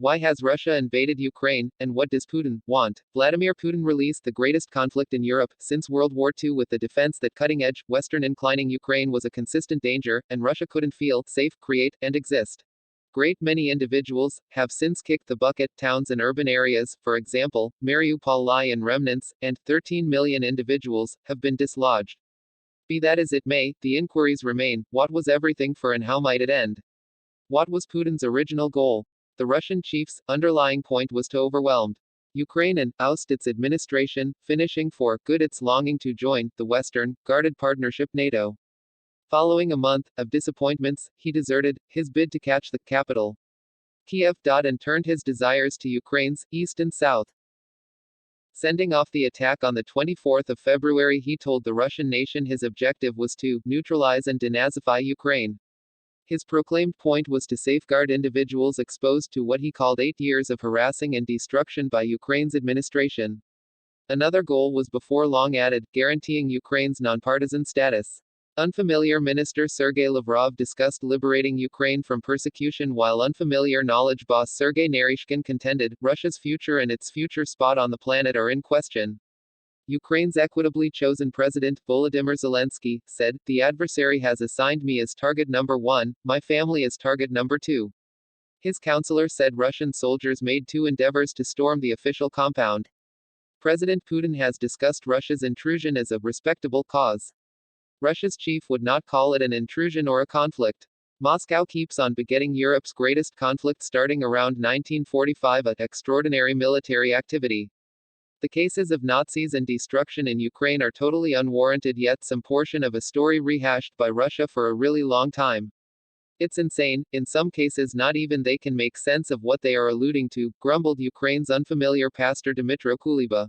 Why has Russia invaded Ukraine, and what does Putin want? Vladimir Putin released the greatest conflict in Europe since World War II with the defense that cutting-edge, Western-inclining Ukraine was a consistent danger, and Russia couldn't feel safe, create, and exist. Great many individuals have since kicked the bucket. Towns and urban areas, for example, Mariupol lie in remnants, and 13 million individuals have been dislodged. Be that as it may, the inquiries remain: what was everything for and how might it end? What was Putin's original goal? The Russian chief's underlying point was to overwhelm Ukraine and oust its administration, finishing for good its longing to join the Western guarded partnership NATO. Following a month of disappointments, he deserted his bid to catch the capital, Kiev, and turned his desires to Ukraine's east and south. Sending off the attack on the 24th of February, he told the Russian nation his objective was to neutralize and denazify Ukraine. His proclaimed point was to safeguard individuals exposed to what he called 8 years of harassing and destruction by Ukraine's administration. Another goal was before long added: guaranteeing Ukraine's nonpartisan status. Unfamiliar Minister Sergei Lavrov discussed liberating Ukraine from persecution, while unfamiliar knowledge boss Sergei Naryshkin contended Russia's future and its future spot on the planet are in question. Ukraine's equitably chosen president, Volodymyr Zelensky, said, "The adversary has assigned me as target number 1, my family as target number 2. His counselor said Russian soldiers made 2 endeavors to storm the official compound. President Putin has discussed Russia's intrusion as a respectable cause. Russia's chief would not call it an intrusion or a conflict. Moscow keeps on begetting Europe's greatest conflict starting around 1945, an extraordinary military activity. The cases of Nazis and destruction in Ukraine are totally unwarranted, yet some portion of a story rehashed by Russia for a really long time. It's insane, in some cases not even they can make sense of what they are alluding to," grumbled Ukraine's unfamiliar pastor Dmytro Kuleba.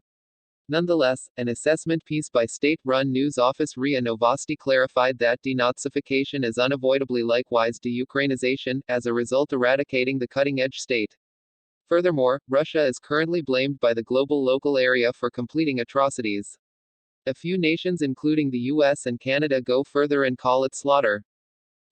Nonetheless, an assessment piece by state-run news office RIA Novosti clarified that denazification is unavoidably likewise de-Ukrainization, as a result eradicating the cutting-edge state. Furthermore, Russia is currently blamed by the global local area for completing atrocities. A few nations including the US and Canada go further and call it slaughter.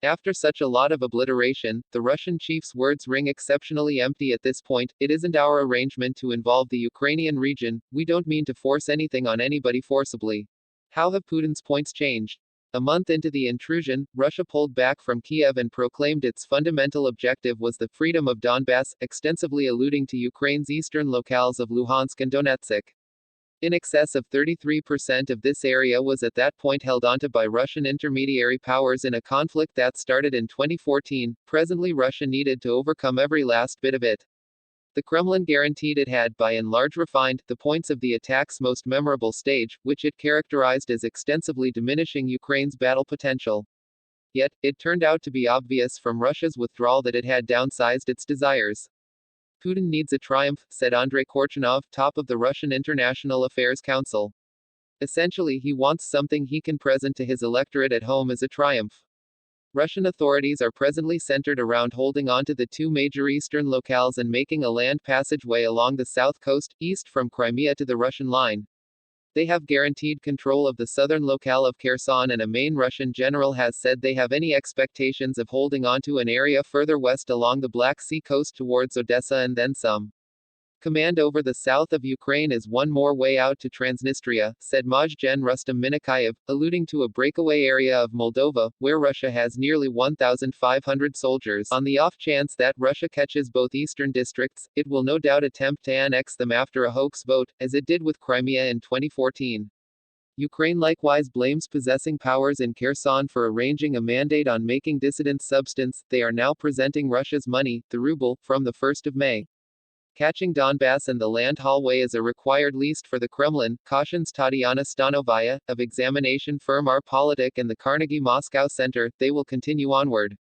After such a lot of obliteration, the Russian chief's words ring exceptionally empty at this point. "It isn't our arrangement to involve the Ukrainian region, we don't mean to force anything on anybody forcibly." How have Putin's points changed? A month into the intrusion, Russia pulled back from Kiev and proclaimed its fundamental objective was the freedom of Donbass, extensively alluding to Ukraine's eastern locales of Luhansk and Donetsk. In excess of 33% of this area was at that point held onto by Russian intermediary powers in a conflict that started in 2014. Presently, Russia needed to overcome every last bit of it. The Kremlin guaranteed it had by and large refined the points of the attack's most memorable stage, which it characterized as extensively diminishing Ukraine's battle potential. Yet, it turned out to be obvious from Russia's withdrawal that it had downsized its desires. Putin needs a triumph, said Andrei Korchinov, top of the Russian International Affairs Council. Essentially, he wants something he can present to his electorate at home as a triumph. Russian authorities are presently centered around holding on to the 2 major eastern locales and making a land passageway along the south coast, east from Crimea to the Russian line. They have guaranteed control of the southern locale of Kherson, and a main Russian general has said they have any expectations of holding on to an area further west along the Black Sea coast towards Odessa and then some. Command over the south of Ukraine is one more way out to Transnistria, said Maj Gen Rustam Minakayev, alluding to a breakaway area of Moldova, where Russia has nearly 1,500 soldiers. On the off chance that Russia catches both eastern districts, it will no doubt attempt to annex them after a hoax vote, as it did with Crimea in 2014. Ukraine likewise blames possessing powers in Kherson for arranging a mandate on making dissidents substance. They are now presenting Russia's money, the ruble, from the 1st of May. Catching Donbass and the land hallway is a required least for the Kremlin, cautions Tatiana Stanovaya, of examination firm R-Politik and the Carnegie Moscow Center. They will continue onward.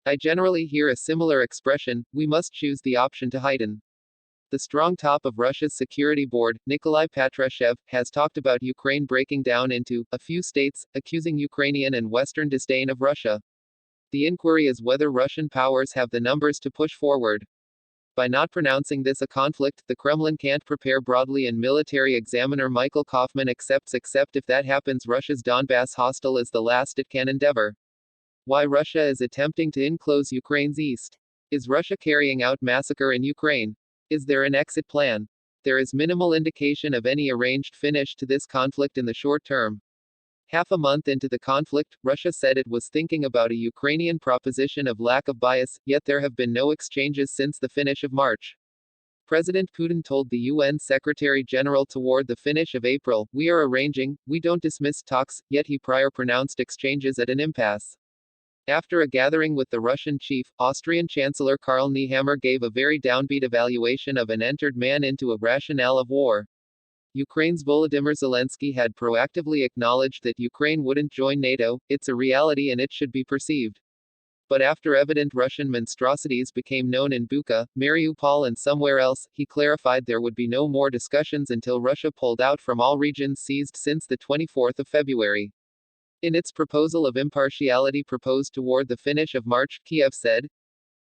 I generally hear a similar expression: we must choose the option to heighten. The strong top of Russia's security board, Nikolai Patrushev, has talked about Ukraine breaking down into a few states, accusing Ukrainian and Western disdain of Russia. The inquiry is whether Russian powers have the numbers to push forward. By not pronouncing this a conflict, the Kremlin can't prepare broadly, and military examiner Michael Kaufman accepts except if that happens Russia's Donbass hostile is the last it can endeavor. Why Russia is attempting to enclose Ukraine's east. Is Russia carrying out massacre in Ukraine? Is there an exit plan? There is minimal indication of any arranged finish to this conflict in the short term. Half a month into the conflict, Russia said it was thinking about a Ukrainian proposition of lack of bias, yet there have been no exchanges since the finish of March. President Putin told the UN Secretary General toward the finish of April, "We are arranging, we don't dismiss talks," yet he prior pronounced exchanges at an impasse. After a gathering with the Russian chief, Austrian Chancellor Karl Nehammer gave a very downbeat evaluation of an entered man into a rationale of war. Ukraine's Volodymyr Zelensky had proactively acknowledged that Ukraine wouldn't join NATO, "It's a reality and it should be perceived." But after evident Russian monstrosities became known in Bucha, Mariupol and somewhere else, he clarified there would be no more discussions until Russia pulled out from all regions seized since the 24th of February. In its proposal of impartiality proposed toward the finish of March, Kiev said,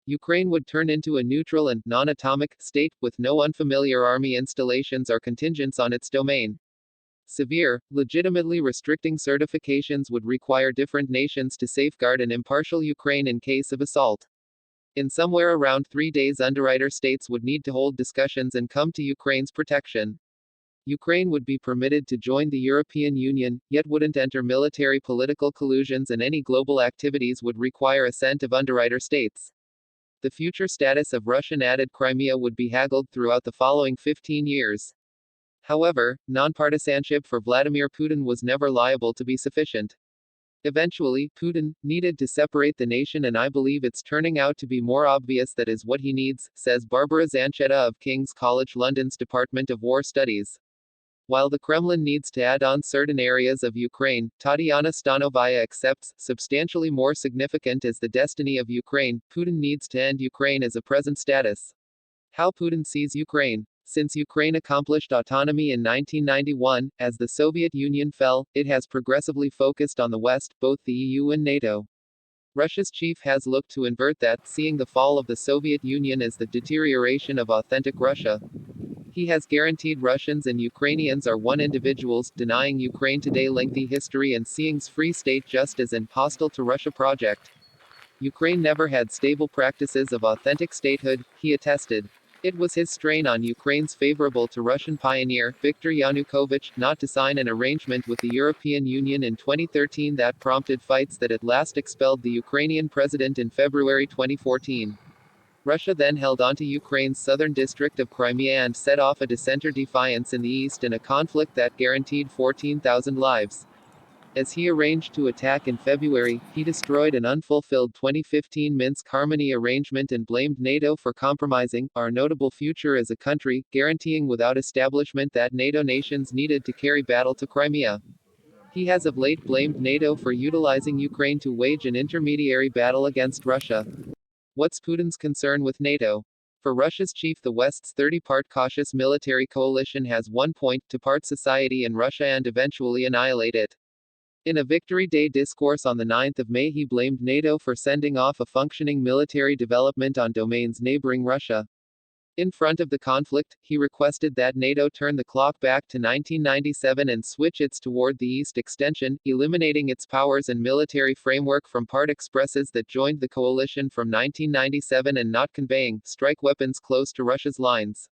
Ukraine would turn into a neutral and non-atomic state, with no unfamiliar army installations or contingents on its domain. Severe, legitimately restricting certifications would require different nations to safeguard an impartial Ukraine in case of assault. In somewhere around 3 days, underwriter states would need to hold discussions and come to Ukraine's protection. Ukraine would be permitted to join the European Union, yet wouldn't enter military political collusions, and any global activities would require assent of underwriter states. The future status of Russian added Crimea would be haggled throughout the following 15 years. However, nonpartisanship for Vladimir Putin was never liable to be sufficient. Eventually, Putin needed to separate the nation, and I believe it's turning out to be more obvious that is what he needs, says Barbara Zanchetta of King's College London's Department of War Studies. While the Kremlin needs to add on certain areas of Ukraine, Tatiana Stanovaya accepts, substantially more significant as the destiny of Ukraine, Putin needs to end Ukraine as a present status. How Putin sees Ukraine. Since Ukraine accomplished autonomy in 1991, as the Soviet Union fell, it has progressively focused on the West, both the EU and NATO. Russia's chief has looked to invert that, seeing the fall of the Soviet Union as the deterioration of authentic Russia. He has guaranteed Russians and Ukrainians are one individuals, denying Ukraine today lengthy history and seeing's free state just as an hostile to Russia project. Ukraine never had stable practices of authentic statehood, he attested. It was his strain on Ukraine's favorable to Russian pioneer, Viktor Yanukovych, not to sign an arrangement with the European Union in 2013 that prompted fights that at last expelled the Ukrainian president in February 2014. Russia then held onto Ukraine's southern district of Crimea and set off a dissenter defiance in the east in a conflict that guaranteed 14,000 lives. As he arranged to attack in February, he destroyed an unfulfilled 2015 Minsk Harmony arrangement and blamed NATO for compromising our notable future as a country, guaranteeing without establishment that NATO nations needed to carry battle to Crimea. He has of late blamed NATO for utilizing Ukraine to wage an intermediary battle against Russia. What's Putin's concern with NATO? For Russia's chief, the West's 30-part cautious military coalition has one point: to part society and Russia and eventually annihilate it. In a Victory Day discourse on the 9th of May, he blamed NATO for sending off a functioning military development on domains neighboring Russia. In front of the conflict, he requested that NATO turn the clock back to 1997 and switch its toward the east extension, eliminating its powers and military framework from part expresses that joined the coalition from 1997 and not conveying strike weapons close to Russia's lines.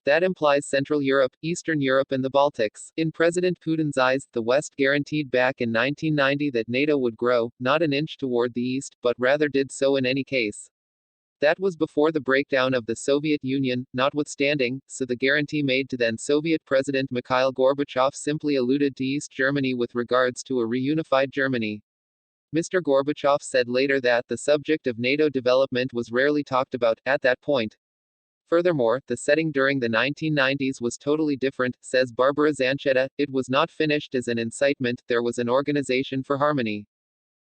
That implies Central Europe, Eastern Europe and the Baltics. In President Putin's eyes, the West guaranteed back in 1990 that NATO would grow, not an inch toward the East, but rather did so in any case. That was before the breakdown of the Soviet Union, notwithstanding, so the guarantee made to then Soviet President Mikhail Gorbachev simply alluded to East Germany with regards to a reunified Germany. Mr. Gorbachev said later that the subject of NATO development was rarely talked about at that point. Furthermore, the setting during the 1990s was totally different, says Barbara Zanchetta. It was not finished as an incitement, there was an organization for harmony.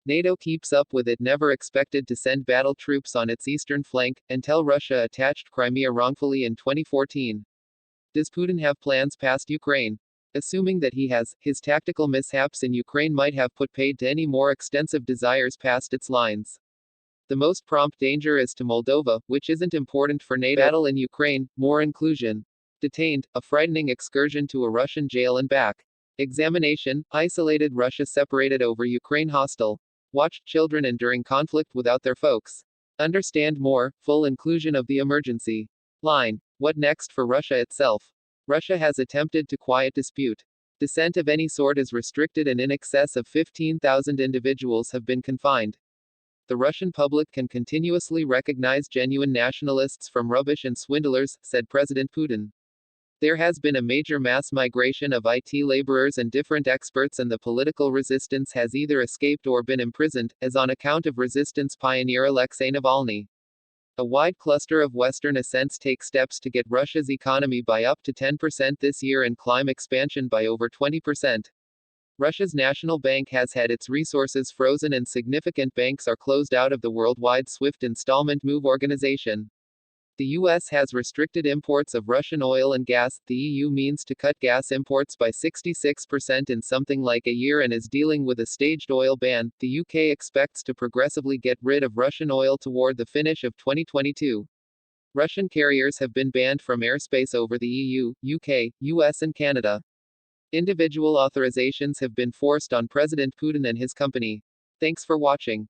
NATO keeps up with it, never expected to send battle troops on its eastern flank, until Russia attached Crimea wrongfully in 2014. Does Putin have plans past Ukraine? Assuming that he has, his tactical mishaps in Ukraine might have put paid to any more extensive desires past its lines. The most prompt danger is to Moldova, which isn't important for NATO. Battle in Ukraine, more inclusion. Detained, a frightening excursion to a Russian jail and back. Examination, isolated Russia separated over Ukraine hostile. Watched children enduring conflict without their folks. Understand more, full inclusion of the emergency line. What next for Russia itself? Russia has attempted to quiet dispute. Dissent of any sort is restricted and in excess of 15,000 individuals have been confined. The Russian public can continuously recognize genuine nationalists from rubbish and swindlers, said President Putin. There has been a major mass migration of IT laborers and different experts, and the political resistance has either escaped or been imprisoned, as on account of resistance pioneer Alexei Navalny. A wide cluster of Western ascents take steps to get Russia's economy by up to 10% this year and climb expansion by over 20%. Russia's national bank has had its resources frozen and significant banks are closed out of the worldwide SWIFT installment move organization. The US has restricted imports of Russian oil and gas. The EU means to cut gas imports by 66% in something like a year and is dealing with a staged oil ban. The UK expects to progressively get rid of Russian oil toward the finish of 2022. Russian carriers have been banned from airspace over the EU, UK, US, and Canada. Individual authorizations have been forced on President Putin and his company. Thanks for watching.